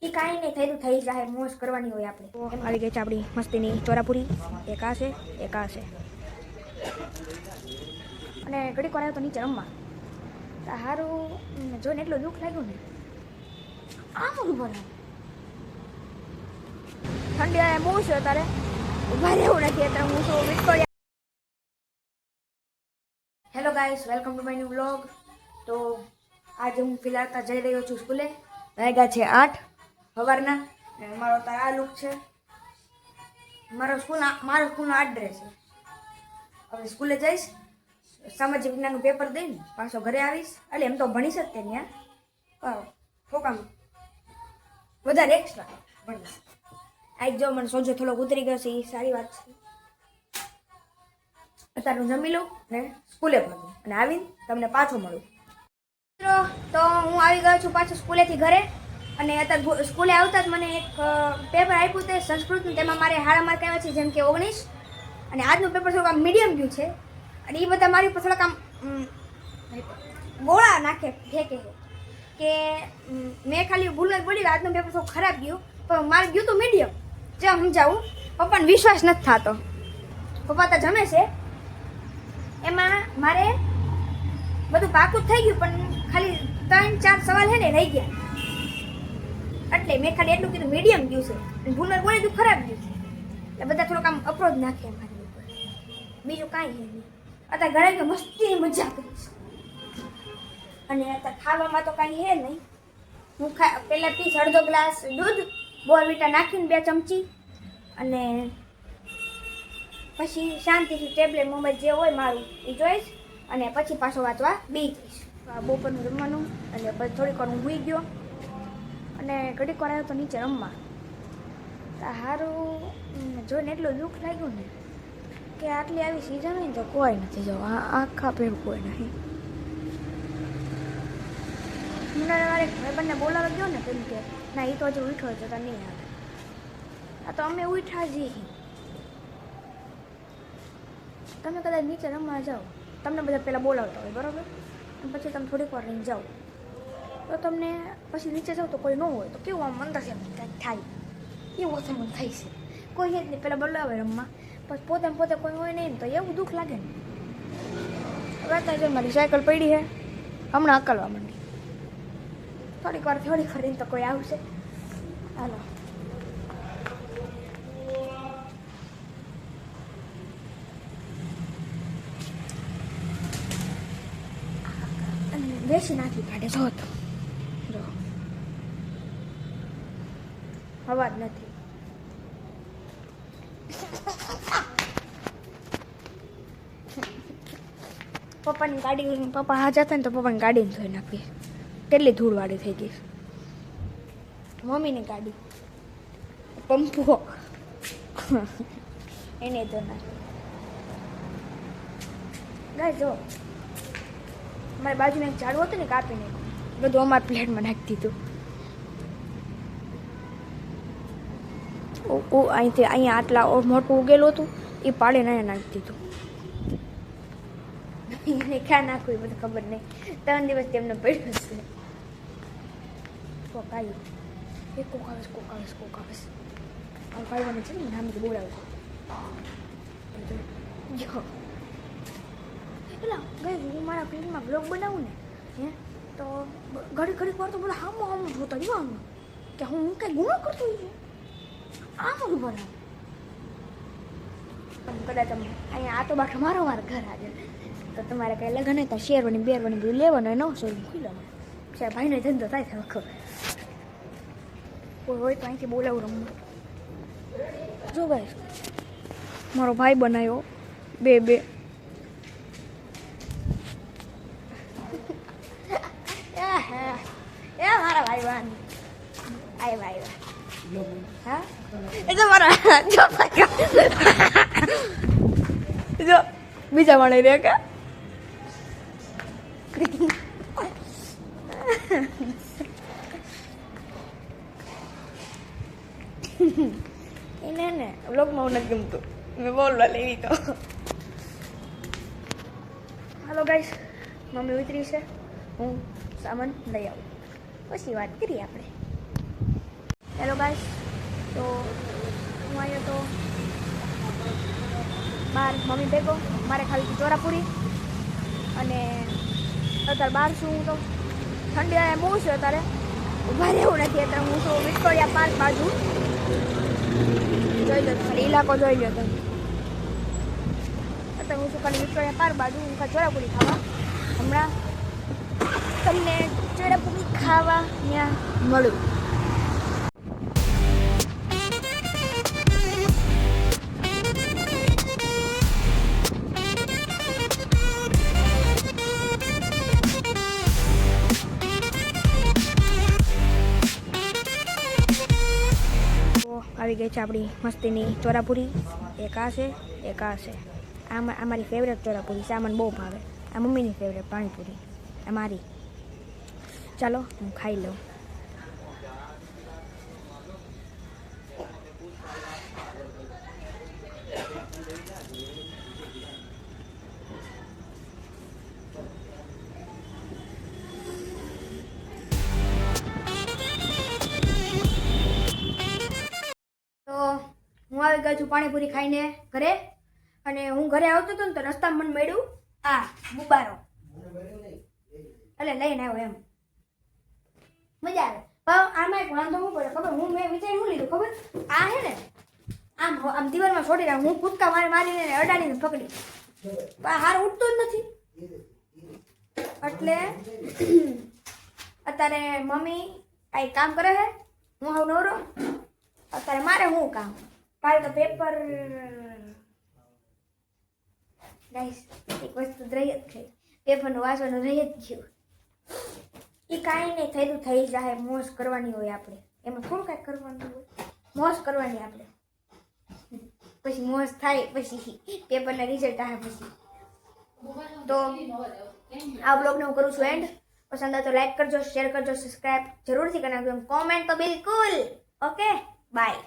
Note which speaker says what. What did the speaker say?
Speaker 1: એ કાંઈ નહીં થયું થઈ જાય મોજ કરવાની હોય આપણે આવી ગઈ છે આપણી મસ્તીની ચોરાપુરી એક આ છે એક આ છે અને ઘડીક વાર આવ્યો તો નીચે રમવા સારું જોઈને એટલું દુઃખ લાગ્યું ને આમ ઉભો રહે ઠંડી આવે બહુ છે અત્યારે ઉભા રહેવું નથી અત્યારે હું શું Victoria hello guys welcome to my new vlog તો આજે હું ફિલહાલ જઈ રહ્યો છું સ્કૂલે વાગ્યા છે 8 સવારના મારો તાર આ લુક છે મારો સ્કૂલનો આ ડ્રેસ છે હવે સ્કૂલે જઈશ સામાજિક વિજ્ઞાનનું પેપર દઈને પાછો ઘરે આવીશ એટલે એમ તો ભણીશ જ તે ત્યાં ફોકામ વધારે એક્સ્ટ્રા ભણીશ આજ જો મને સોજો થોડોક ઉતરી ગયો છે એ સારી વાત છે અત્યારે હું જમી લઉં ને સ્કૂલે ભણું અને આવીને તમને પાછો મળું તો હું આવી ગયો છું પાછું સ્કૂલેથી ઘરે અને અત્યારે સ્કૂલે આવતા જ મને એક પેપર આપ્યું તે સંસ્કૃતનું તેમાં મારે સારા માર્ક આવ્યા છે જેમ કે 19 અને આજનું પેપર થોડુંક આમ મીડિયમ ગયું છે અને એ બધા મારી ઉપર થોડાક આમ ગોળા નાખે ફેંકે કે મેં ખાલી ભૂલ જ બોલી આજનું પેપર થોડું ખરાબ ગયું પણ મારે ગયું તો મીડિયમ જે સમજાવું પપ્પાને વિશ્વાસ નથી થતો પપ્પા તો જમે છે એમાં મારે બધું પાકું જ થઈ ગયું પણ ખાલી 3-4 સવાલ છે ને રહી ગયા એટલે મેં ખાલી એટલું કીધું મીડિયમ ગયું છે ભૂલ જ બોલી તો ખરાબ ગયું છે એટલે બધા થોડોક આમ અપરોધ નાખે મારી ઉપર બીજું કાંઈ છે નહીં અત્યારે ઘરે ગયો મસ્તી મજા કરીશ અને અત્યારે ખાવામાં તો કાંઈ છે નહીં હું પહેલાં પીસ અડધો ગ્લાસ દૂધ બોર્નવિટા નાખીને 2 ચમચી અને પછી શાંતિથી ટેબ્લેટ મોબાઈલ જે હોય મારું એ જોઈશ અને પછી પાછો વાંચવા બી જઈશ બપોરનું જમવાનું અને પછી થોડીક વાર હું સૂઈ ગયો અને ઘડીક વાર આવ્યો તો નીચે રમવા સારું જોઈને એટલું દુઃખ લાગ્યું ને કે આટલી આવી સિઝન હોય ને તો કોઈ નથી જવું આખા ભેગું કોઈ નહીં મને મારે ભાઈબંધને બોલાવવા ગયો ને કેમ કે ના એ તો હજુ ઉઠો જતા નહીં આવે આ તો અમે ઉઠ્યા જઈએ તમે કદાચ નીચે રમવા જાઓ તમને બધા પહેલાં બોલાવતા હોય બરાબર અને પછી તમે થોડીક વાર રહીને જાઓ તો તમને પછી નીચે જાઓ તો કોઈ ન હોય તો કેવું આમ અંદરથી કંઈક થાય એવું તમને થાય છે કોઈ જ નહીં પહેલાં બોલાવે રમવા પછી પોતે કોઈ હોય નહીં ને તો એવું દુઃખ લાગે ને હવે અત્યારે મારી સાયકલ પડી છે હમણાં અકલવા માંડી થોડીક વાર રહીને તો કોઈ આવશે હાલો બેસી નાખી કાઢે જો તો જો અવાજ નથી પપ્પાની ગાડી પપ્પા હા જતા ને તો પપ્પાની ગાડીને ધોઈ નાખી કેટલી ધૂળવાળી થઈ ગઈ મમ્મીની ગાડી પંપો એને તો ના ગાય જો મારી બાજુમાં એક ઝાડવું હતું ને કાપીને બધું અમારા પ્લેટમાં નાખી દીધું અહીંથી અહીંયા આટલા મોટું ઉગેલું હતું એ પાડીને અહીંયા નાખી દીધું એને ક્યાં નાખવું એ બધું ખબર નહીં 3 દિવસ તેમને પડ્યું છે કોક આવ્યું એ કોક આવે ભાઈઓને છે ને નામથી બોલાવે છે જો પેલા ગઈ હું મારા ફિલ્મમાં બ્લોગ બનાવું ને હે તો ઘડીક વાર તો બધા હામો જોતા રહ્યો આમ કે હું કંઈ ગુનો કરતો છું આમ જ બનાવું કદાચ અહીંયા આટો બાટો મારો ઘર આજે તો તમારે કંઈ લગન તો શેરવાની બેરવાની બધું લેવાનું હોય 900 ખુલ્લો સાહેબ ભાઈનો ધંધો થાય છે વખત કોઈ હોય તો અહીંથી બોલાવું રમવું જો ભાઈ મારો ભાઈ બનાવ્યો બે મારા ભાઈ હા એ તો મારા જો બીજા મળે રે કે એને ને બ્લોગમાં નથી ગમતું મેં બોલવા લેવી તો હાલો ગાઈસ મમ્મી ઉતરી છે હું સામાન લઈ આવું પછી વાત કરીએ આપણે ગાઈસ. તો હું આવ્યો તો બહાર મમ્મી ભેગો. મારે ખાલી ચોરાપુરી અને અત્યારે બહાર છું હું તો. ઠંડી બહુ છે અત્યારે, ઊભા રહેવું નથી. અત્યારે હું છું વિક્ટોરિયા પાર્ક બાજુ. જોઈ લો ખાલી ઇલાકો જોઈ લો તમે. અત્યારે હું છું ખાલી વિક્ટોરિયા પાર્ક બાજુ. હું ખાલી ચોરાપુરી ખાવા. હમણાં તમને ચોરાપુરી ખાવા ત્યાં મળું. આવી ગઈ છે આપણી મસ્તીની ચોરાપુરી. એક આ છે, એક આ છે. આ મારી ફેવરેટ ચોરાપુરી છે. આ મને બહુ ભાવે. આ મમ્મીની ફેવરેટ પાણીપુરી. આ મારી. ચાલો હું ખાઈ લઉં. હું આવી ગઈ છું પાણીપુરી ખાઈને ઘરે. અને હું ઘરે આવતો હતો ને તો રસ્તામાં મને મળ્યું આ ગુબ્બારો. એટલે લઈને આવ્યો એમ. મજા આવે. પણ આમાં એક વાંધો શું પડે ખબર? મેં વિચારી શું લીધું ખબર? આ હે ને આમ દિવાલમાં છોડી રહ્યા. હું કૂદકા મારીને અડાડીને પકડી. પણ હાર ઉઠતો જ નથી. એટલે અત્યારે મમ્મી કાંઈ કામ કરે છે. હું આવું નવરો. અત્યારે મારે શું કામ? કાલે તો પેપર ગાઈસ એક વસ્તુ રહી જ ગઈ. પેપરનું વાંચવાનું રહી જ ગયું. એ કાંઈ નહીં થયેલું થઈ જાય. મોજ કરવાની હોય આપણે. એમાં થોડું કાંઈ કરવાનું હોય. મોજ કરવાની આપણે. પછી મોજ થાય પછી પેપરના રિઝલ્ટ આવે પછી. તો આ બ્લોગને હું કરું છું એન્ડ. પસંદ આવે તો લાઈક કરજો, શેર કરજો, સબસ્ક્રાઈબ જરૂરથી કરી નાખજો. કોમેન્ટ તો બિલકુલ. Okay bye.